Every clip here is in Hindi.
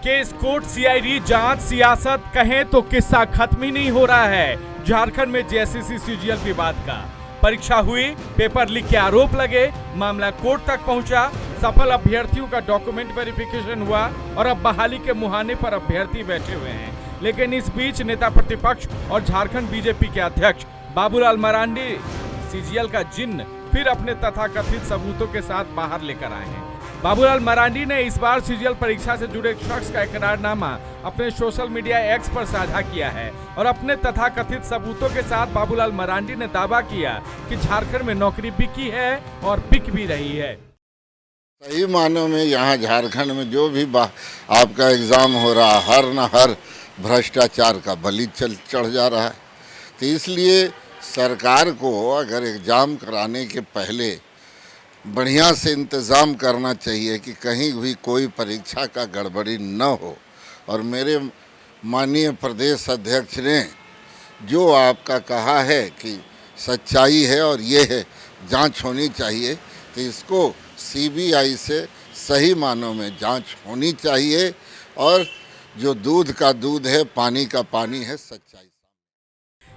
केस कोर्ट, सीआईडी जांच, सियासत कहें तो किस्सा खत्म ही नहीं हो रहा है। झारखंड में जेएसएससी सीजीएल विवाद का परीक्षा हुई, पेपर लीक के आरोप लगे, मामला कोर्ट तक पहुंचा, सफल अभ्यर्थियों का डॉक्यूमेंट वेरिफिकेशन हुआ और अब बहाली के मुहाने पर अभ्यर्थी बैठे हुए हैं। लेकिन इस बीच नेता प्रतिपक्ष और झारखंड बीजेपी के अध्यक्ष बाबूलाल मरांडी सीजीएल का जिन्न फिर अपने तथाकथित सबूतों के साथ बाहर लेकर आए हैं। बाबूलाल मरांडी ने इस बार सीजीएल परीक्षा से जुड़े एक शख्स का इकरारनामा अपने सोशल मीडिया एक्स पर साझा किया है और अपने तथाकथित सबूतों के साथ बाबूलाल मरांडी ने दावा किया कि झारखंड में नौकरी बिकी है और बिक भी रही है। सही मानों में यहाँ झारखंड में जो भी आपका एग्ज़ाम हो रहा, हर न हर भ्रष्टाचार का बलि चढ़ जा रहा है। तो इसलिए सरकार को अगर एग्ज़ाम कराने के पहले बढ़िया से इंतज़ाम करना चाहिए कि कहीं भी कोई परीक्षा का गड़बड़ी न हो। और मेरे माननीय प्रदेश अध्यक्ष ने जो आपका कहा है कि सच्चाई है और ये है जांच होनी चाहिए, तो इसको सीबीआई से सही मानों में जांच होनी चाहिए और जो दूध का दूध है, पानी का पानी है, सच्चाई।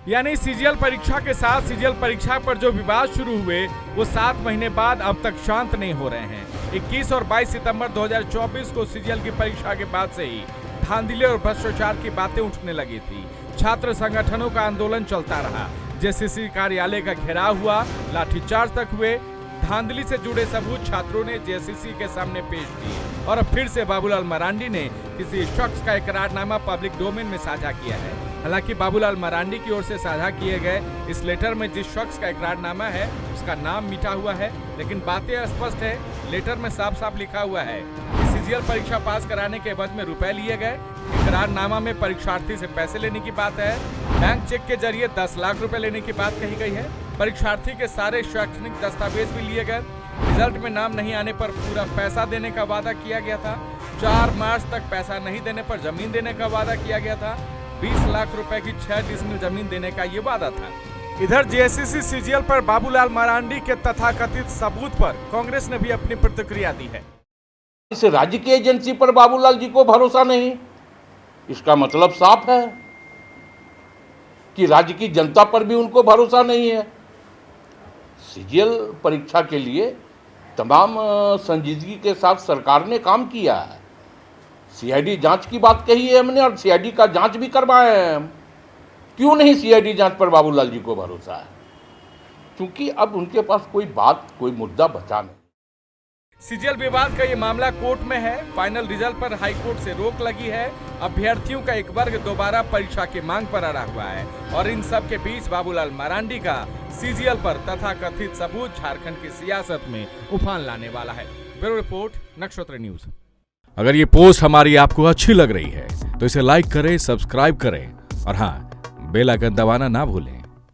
यानी सीजीएल परीक्षा के साथ सीजीएल परीक्षा पर जो विवाद शुरू हुए वो 7 महीने बाद अब तक शांत नहीं हो रहे हैं। 21 और 22 सितंबर 2024 को सीजीएल की परीक्षा के बाद से ही धांधली और भ्रष्टाचार की बातें उठने लगी थी। छात्र संगठनों का आंदोलन चलता रहा, जेएसएससी कार्यालय का घेराव हुआ, लाठीचार्ज तक हुए। धांधली से जुड़े सबूत छात्रों ने जेएसएससी के सामने पेश किए और अब फिर से बाबूलाल मरांडी ने किसी शख्स का इकरारनामा पब्लिक डोमेन में साझा किया है। हालांकि बाबूलाल मरांडी की ओर से साझा किए गए इस लेटर में जिस शख्स का इकरारनामा है उसका नाम मिटा हुआ है, लेकिन बातें स्पष्ट है। लेटर में साफ साफ लिखा हुआ है कि सीजीएल परीक्षा पास कराने के एवज में रुपए लिए गए। इकरारनामा में परीक्षार्थी से पैसे लेने की बात है। बैंक चेक के जरिए 10 लाख रुपए लेने की बात कही गई है। परीक्षार्थी के सारे शैक्षणिक दस्तावेज भी लिए गए। रिजल्ट में नाम नहीं आने पर पूरा पैसा देने का वादा किया गया था। 4 मार्च तक पैसा नहीं देने पर जमीन देने का वादा किया गया था। 20 लाख रुपए की 6 डिसमिल जमीन देने का ये वादा था। इधर जेएसएससी सीजीएल पर बाबूलाल मरांडी के तथाकथित सबूत पर कांग्रेस ने भी अपनी प्रतिक्रिया दी है। इस राज्य की एजेंसी पर बाबूलाल जी को भरोसा नहीं, इसका मतलब साफ है कि राज्य की जनता पर भी उनको भरोसा नहीं है। सीजीएल परीक्षा के लिए तमाम संजीदगी के साथ सरकार ने काम किया है। सीआईडी जांच की बात कही है हमने और सीआईडी का जांच भी करवाए हैं हम। क्यों नहीं सीआईडी जांच पर बाबूलाल जी को भरोसा है? क्योंकि अब उनके पास कोई मुद्दा बचा नहीं। सीजीएल विवाद का ये मामला कोर्ट में है। फाइनल रिजल्ट पर हाई कोर्ट से रोक लगी है। अभ्यर्थियों का एक वर्ग दोबारा परीक्षा की मांग पर अड़ा हुआ है और इन सब के बीच बाबूलाल मरांडी का सीजीएल पर तथाकथित सबूत झारखंड की सियासत में उफान लाने वाला है। ब्यूरो रिपोर्ट, नक्षत्र न्यूज। अगर ये पोस्ट हमारी आपको अच्छी लग रही है तो इसे लाइक करें, सब्सक्राइब करें और हाँ, बेल आइकन दबाना ना भूलें।